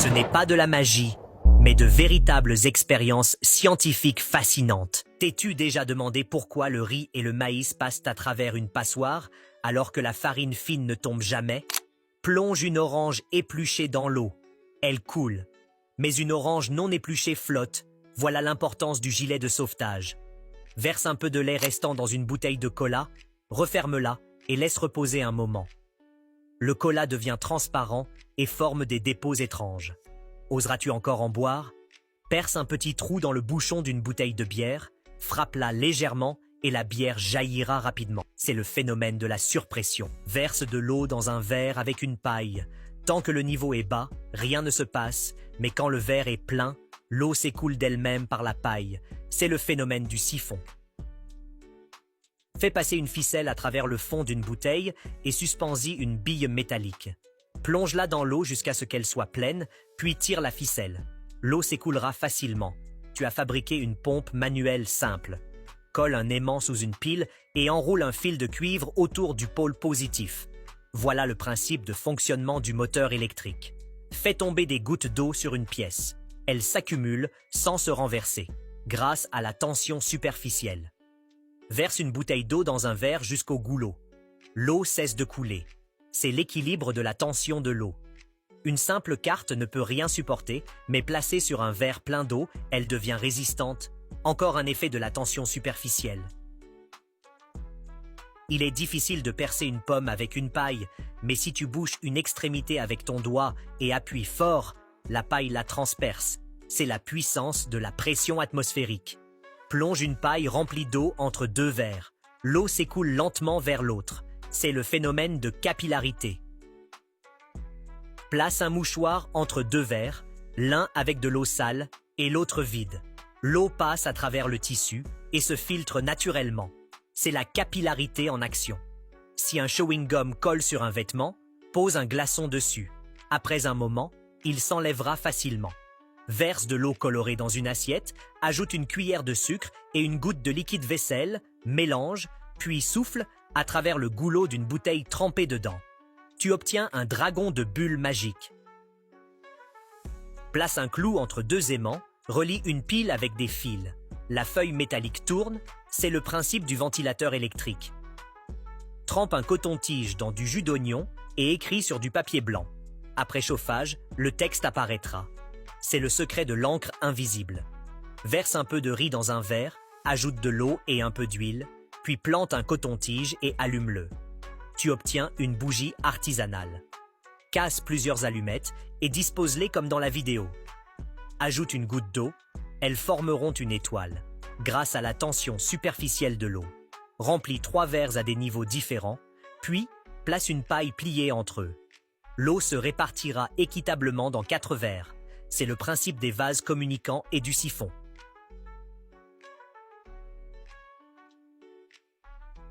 Ce n'est pas de la magie, mais de véritables expériences scientifiques fascinantes. T'es-tu déjà demandé pourquoi le riz et le maïs passent à travers une passoire alors que la farine fine ne tombe jamais? Plonge une orange épluchée dans l'eau. Elle coule. Mais une orange non épluchée flotte. Voilà l'importance du gilet de sauvetage. Verse un peu de lait restant dans une bouteille de cola, referme-la et laisse reposer un moment. Le cola devient transparent et forme des dépôts étranges. Oseras-tu encore en boire? Perce un petit trou dans le bouchon d'une bouteille de bière, frappe-la légèrement et la bière jaillira rapidement. C'est le phénomène de la surpression. Verse de l'eau dans un verre avec une paille. Tant que le niveau est bas, rien ne se passe, mais quand le verre est plein, l'eau s'écoule d'elle-même par la paille. C'est le phénomène du siphon. Fais passer une ficelle à travers le fond d'une bouteille et suspends-y une bille métallique. Plonge-la dans l'eau jusqu'à ce qu'elle soit pleine, puis tire la ficelle. L'eau s'écoulera facilement. Tu as fabriqué une pompe manuelle simple. Colle un aimant sous une pile et enroule un fil de cuivre autour du pôle positif. Voilà le principe de fonctionnement du moteur électrique. Fais tomber des gouttes d'eau sur une pièce. Elles s'accumulent sans se renverser, grâce à la tension superficielle. Verse une bouteille d'eau dans un verre jusqu'au goulot. L'eau cesse de couler. C'est l'équilibre de la tension de l'eau. Une simple carte ne peut rien supporter, mais placée sur un verre plein d'eau, elle devient résistante. Encore un effet de la tension superficielle. Il est difficile de percer une pomme avec une paille, mais si tu bouches une extrémité avec ton doigt et appuies fort, la paille la transperce. C'est la puissance de la pression atmosphérique. Plonge une paille remplie d'eau entre deux verres. L'eau s'écoule lentement vers l'autre. C'est le phénomène de capillarité. Place un mouchoir entre deux verres, l'un avec de l'eau sale et l'autre vide. L'eau passe à travers le tissu et se filtre naturellement. C'est la capillarité en action. Si un chewing-gum colle sur un vêtement, pose un glaçon dessus. Après un moment, il s'enlèvera facilement. Verse de l'eau colorée dans une assiette, ajoute une cuillère de sucre et une goutte de liquide vaisselle, mélange, puis souffle à travers le goulot d'une bouteille trempée dedans. Tu obtiens un dragon de bulles magique. Place un clou entre deux aimants, relie une pile avec des fils. La feuille métallique tourne, c'est le principe du ventilateur électrique. Trempe un coton-tige dans du jus d'oignon et écris sur du papier blanc. Après chauffage, le texte apparaîtra. C'est le secret de l'encre invisible. Verse un peu de riz dans un verre, ajoute de l'eau et un peu d'huile, puis plante un coton-tige et allume-le. Tu obtiens une bougie artisanale. Casse plusieurs allumettes et dispose-les comme dans la vidéo. Ajoute une goutte d'eau, elles formeront une étoile, grâce à la tension superficielle de l'eau. Remplis 3 verres à des niveaux différents, puis place une paille pliée entre eux. L'eau se répartira équitablement dans 4 verres. C'est le principe des vases communicants et du siphon.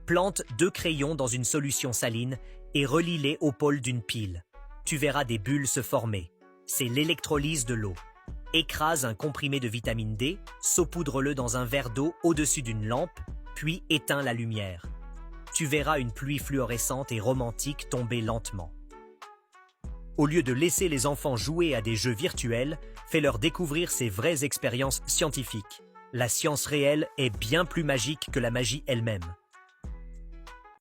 Plante 2 crayons dans une solution saline et relie-les au pôle d'une pile. Tu verras des bulles se former. C'est l'électrolyse de l'eau. Écrase un comprimé de vitamine D, saupoudre-le dans un verre d'eau au-dessus d'une lampe, puis éteins la lumière. Tu verras une pluie fluorescente et romantique tomber lentement. Au lieu de laisser les enfants jouer à des jeux virtuels, fais-leur découvrir ces vraies expériences scientifiques. La science réelle est bien plus magique que la magie elle-même.